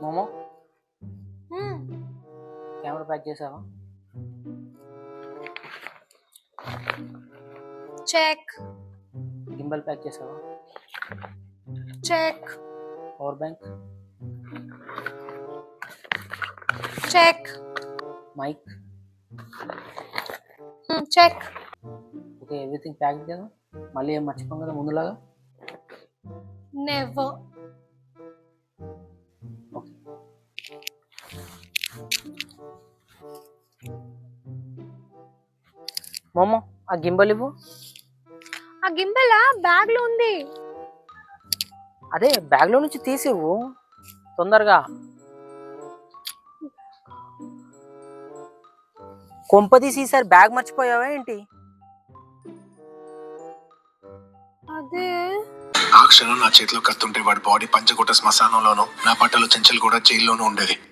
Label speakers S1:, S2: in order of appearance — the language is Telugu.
S1: మోమో
S2: హ్మ్.
S1: కెమెరా ప్యాక్ చేసావా?
S2: చెక్
S1: గింబల్ ప్యాక్ చేసావా?
S2: Check
S1: power bank,
S2: check
S1: mic,
S2: check.
S1: Okay, everything pack కదా? మళ్ళీ ఏం మర్చిపోం కదా ముందులాగా?
S2: నెవర్.
S1: ఓకే. మోమో ఆ గింబల్ ఇవ్వు.
S2: ఆ గింబెలా బ్యాగ్ లో ఉంది.
S1: అదే బ్యాగ్లో నుంచి తీసివ్వు తొందరగా. కొంపదీసి ఈసారి బ్యాగ్ మర్చిపోయావా ఏంటి?
S2: అదే
S3: ఆ క్షణం నా చేతిలో కత్తుంటే వాడి బాడీ పంచగుట్ట శ్మశానంలోనూ, నా బట్టలు చెంచల్ కూడా జైల్లోనూ ఉండేది.